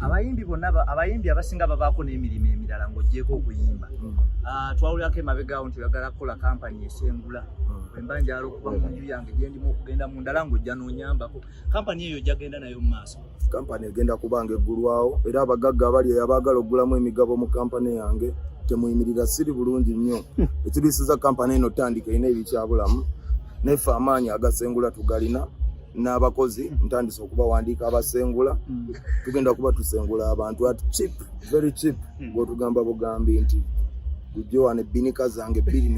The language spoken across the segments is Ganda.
abayimbi bonna abayimbi abasinga babaako n'emirimu emirala ng'oggyeko okuyimba. Twawulirako emabegaawo nti oyagala kukola kampani esengula. Bwemba njala okuva mu nju yange gye ndimu okugenda mu ndala ng'ojja n'onyambako. Kampani eyo ojja genda nayo mu maaso. Kampani egenda kubanga eggulwawo era abagagga abali abaagala okugulamu emigabo mu kampani yange temuyimirira siri bulungi nnyo. Ekirisiza kampani eno tandika erina ebikyabulamu nefe amaanyi agasengula tugalina n'abakozi ntandise okubawandiika abasengula tugenda kuba tusengula abantu at cheap, very cheap. Bw'otugamba bugambi nti gujje wano ebbinika zange bbiri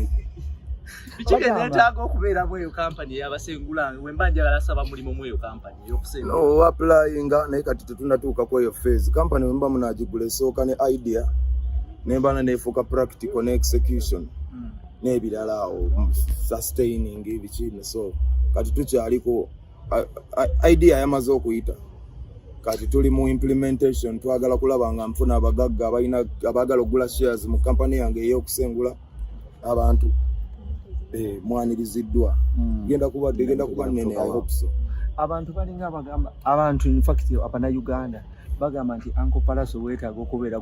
neetaaga okubeera mu eyo kampani ey'abasengula wemba njagala saba mulimu mu eyo kampani ey'okusengula. No, applyinga naye kati tetunnatuuka ku eyo phase. Kampani wemba munaagigula esooka ne idea nembaana neefuuka practical ne execution n'ebirala awo sustaining ebikini. So kati tukyaliko idea yamaze okuyita, kati tuli mu implementation. Twagala kulaba nga nfuna abagagga abaagala okugula shares mu kampani yange ey'okusengula abantu mwaniriziddwa. Genda kuba nene, I hope so. Abantu balinga bagamba, abantu in fact apana Uganda bagamba nti Uncle Palaso weetaaga okubeera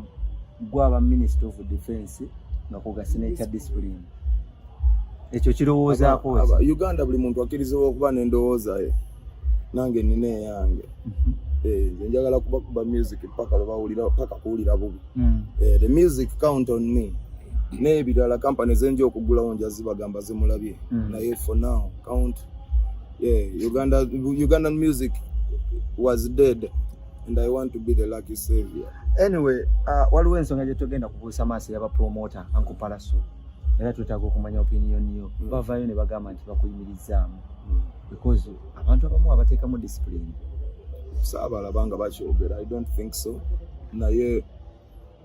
gwaba Minister of Defense nakuga Senator Discipline. Ekyo kirowoozaako Uganda buli muntu akkirizibwa okuba n'endowooza ye. Nange nina eyange. Nze njagala kuba music paka kuwulira bubi. The music count on me. N'ebirala kampani zenja okugulawo nja zibagamba zimulabye. Naye for now count. Ugandan music was dead and I want to be the lucky savior. Anyway, waliwo ensonga gye tugenda kubuusa maaso y'aba promoter Uncle Palaso. Era tutaaga okumanya opinion yo. Bavaayo ne bagamba nti bakuyimirizaamu. Because abantu abamu abateekamu discipline. Saabalabanga bakyogera. I don't think so. Naye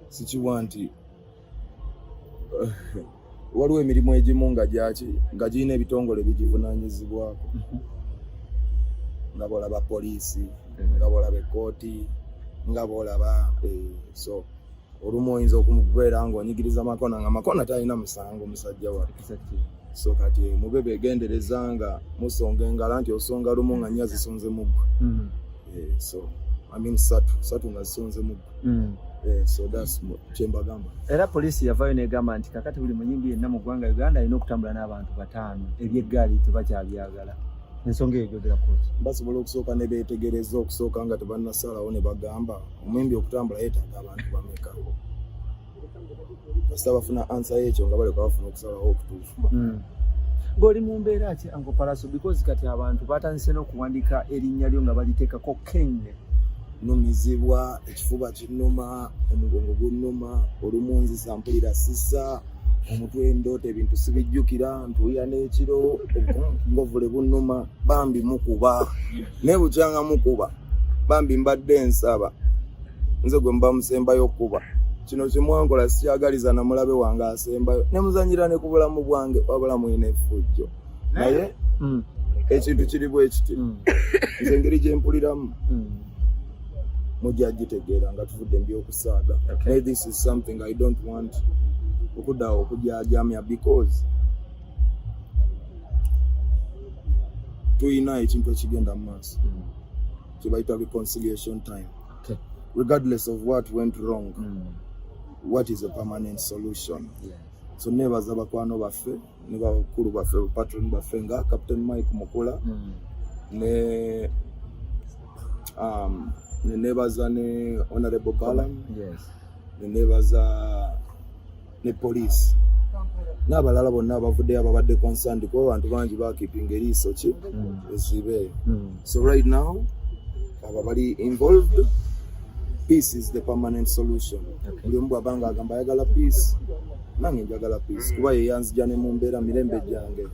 sikiwa nti waliwo emirimu egimu nga girina ebitongole bigivunaanyizibwako. Nga bw'olaba poliisi, nga bw'olaba ekkooti, nga bw'olaba so olumu oyinza okumubeera ng'onyigiriza makona nga makona talina musango musajja wa. So kati mube beegendereza nga musonga engala nti osonga lumu nga nnya zisonze muggwe. So I mean satu nga zisonze muggwe. So that's kyembagamba. Era poliisi yavaayo n'egamba nti kakati buli munyimbi yenna mu ggwanga Uganda alina okutambula n'abantu 5 ebyeggaali tebakyabyagala. Ensonga eyo gyogera kooti. Basobola okusooka ne beetegereza okusooka nga tebannasalawo ne bagamba omuyimbi okutambula yeetaaga abantu bameka. Kasita bafuna ansa y'ekyo nga baleka bafuna okusalawo okutuufu. Ng'oli mu mbeera ki Uncle Palaso because kati abantu batandise n'okuwandiika erinnya lyo nga baliteekako King. Numizibwa, ekifuba kinnuma, omugongo gunnuma, olumu nzisa mpulira sisa, omutwe ndoota ebintu sibijjukira, ntuuya n'ekiro, obuvule bunnuma, bambi mukuba. Ne bukyanga mukuba, bambi mbadde nsaba. Nze gwe mba musembayo okuba. Kino kimwankola sikyagaliza na mulabe wange asembayo. Ne muzanyira ne ku bulamu bwange wabula muyina effujjo. Naye ekintu kiri bwe kiti. Nze engeri gye mpuliramu. Mujja gitegeera nga tuvudde mbyokusaaga. Hey, this is something I don't want okuddawo okujaajamya because tuyina ekintu ekigenda mu maaso kye bayita reconciliation time. Regardless of what went wrong, what is a permanent solution? So nebaza bakwano baffe ne bakulu baffe patron baffe nga Captain Mike Mukula ne nebaza ne Honorable Balam, nebaza ne police n'abalala bonna abavuddeyo ababadde concerned kuba abantu bangi bakeepinga eriiso ki ezibe. So right now ababali involved, peace is the permanent solution. Buli omu bw'abanga agamba ayagala peace, nange njagala peace kuba ye yanzija ne mu mbeera mirembe gyange.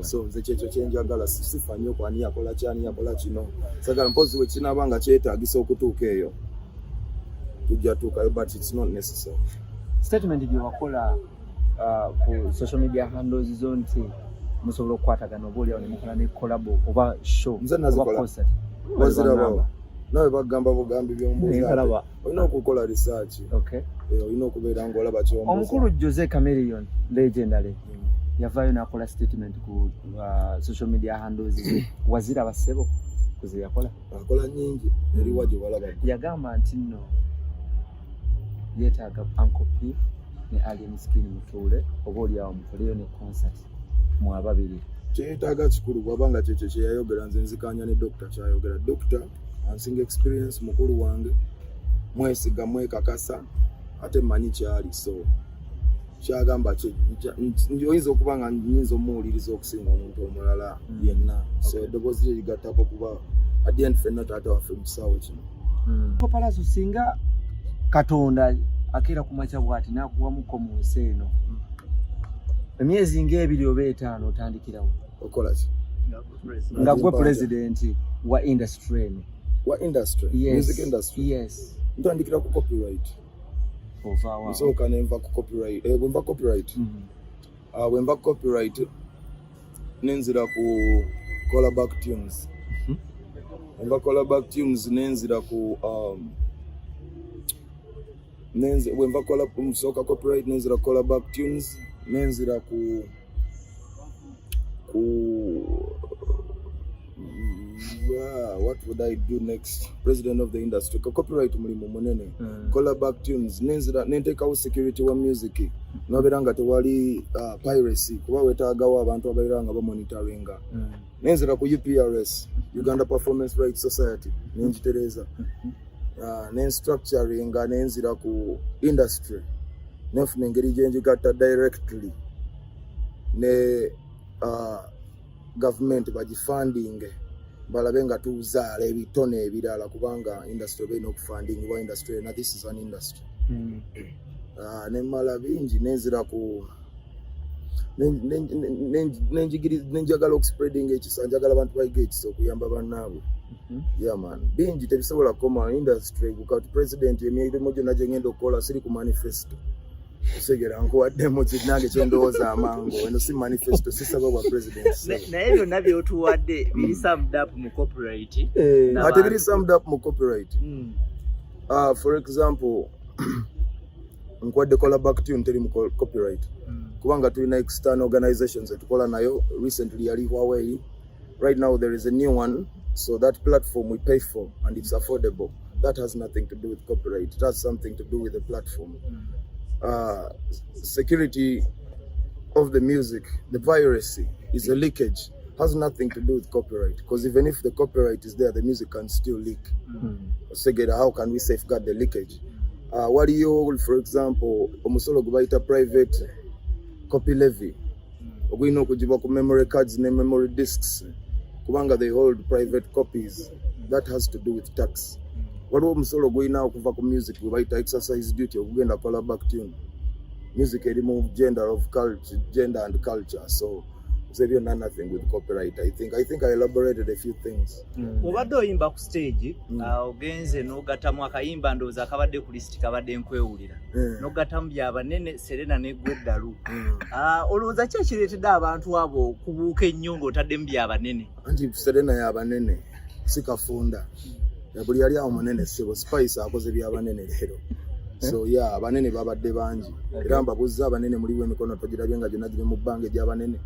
So nze kyekyo kye njagala, sifa nnyo kwani yakola kyani yakola kino. Sagala mpozi we kinaabanga kyetaagisa okutuuka eyo tujja tuukayo, but it's not necessary. Statement gye wakola ku social media handles zo nti musobola okukwatagana oba oliawo ne mukola ne collab oba show oba concert. Nawe bagamba bugambi by'ombuuza olina okukola research. Olina okubeera ng'olaba ky'ombuuza. Omukulu Jose Chameleone legendary yavaayo n'akola statement ku social media handles wazira basebo. kuze yakola nyingi eri waje balaba yagamba nti nno yeetaaga Uncle P ne Alien Skin mutuule oba oliawo mukoleyo ne concert mu ababiri kyetaaga kikulu bwabanga kyekyo kyeyayogera nze nzikanya ne dokita kyayogera dokita ansinga experience mukulu wange mwesiga mwekakasa ate manyi kyali so kyagamba oyinza okuba nga nyinza omuwuliriza okusinga omuntu omulala yenna so eddoboozi lye ligattako kuba at the end ffenna taata waffe mu kisaawe kino Palaso singa Katonda akeera ku makya bw'ati n'akuwamuko mu nsi eno emyezi ng'ebiri oba etaano otandikirawo okola ki nga gwe pulezidenti wa industry eno music industry yes ntandikira ku copyright ovaawo nsooka nenva ku copyright bwenva copyright bwenva copyright nenzira ku callback tunes enva callback tunes nenzira ku bwenva nsooka copyright nenzira callback tunes nenzira ku what would I do next? President of the industry. Copyright mulimu munene. Callback tunes. Nentekawo security wa music. Noberanga tewali piracy. Kuba wetaagawo abantu abairanga bamonitoringa. Nenzira ku UPRS, Uganda Performance Rights Society. Nenjitereza. Nenstructuringa nenzira ku industry. Nefuna engeri gye njigatta directly. Ne government bagifunding. Balabe nga tuzaala ebitone ebirala kubanga industry beno okufunding wa industry na this is an industry nemala bingi nenzira ku nenjagala okuspreading ekisa njagala abantu bayiga ekisa okuyamba bannaabwe yeah man bingi tebisobola koma industry bukati president emirimu gyonna gye ngenda okukola siri ku manifesto osegera nkuwaddemu kinange kyendowooza amangu eno si manifesto sisaba bwa president naye byonna byotuwadde biri summed up mu copyright ate biri summed up mu copyright for example nkwadde callback tune teri mu copyright kubanga tulina external organizations etukola nayo recently yali Huawei right now there is a new one so that platform we pay for and it's affordable that has nothing to do with copyright it has something to do with the platform security of the music, the piracy is a leakage, has nothing to do with copyright because even if the copyright is there, the music can still leak. So how can we safeguard the leakage? What do you, for example, omusolo gubaita private copy levy? Ogwino okujiba ku memory cards and memory discs kubanga they hold private copies. That has to do with tax. Waliwo omusolo gwina okuva ku music gubaita exercise duty okugenda kola back tune music erimu gender and culture so there nothing with copyright I think I elaborated a few things obadde oyimba ku stage ogenze n'ogattamu akayimba ndowooza akabadde ku list kabadde nkwewulira n'ogattamu byabanene Serena ne Gweddalu olowooza ki ekireetedde abantu abo kubuuka ennyo ng'otaddemu byabanene anti Serena y'abanene si kafunda buli yali awo munene sebo Spice akoze byabanene leero so yeah abanene babadde bangi era mbabuza abanene muliwo emikono togirabye nga gyonna giri mu bbanga egy'abanene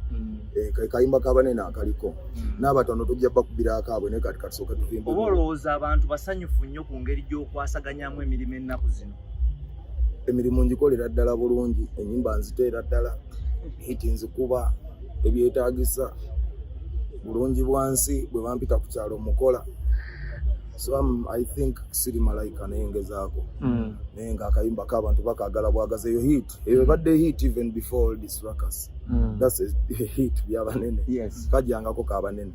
kayimba k'abanene akaliko n'abatono tujja bakubira akaabwe naye kati kasooka tuvimba oba olowooza abantu basanyufu nnyo ku ngeri gy'okwasaganyamu emirimu ennaku zino emirimu ngikolera ddala bulungi ennyimba nziteera ddala hiti nzikuba ebyetaagisa bulungi bwansi bwe bampita ku kyalo mukola so I think siri malayika nayengezaako naye nga akayimba k'abantu bakagala bwagaza eyo hit eyo badde hit even before all this ruckus that's a hit byabanene kajjangako k'abanene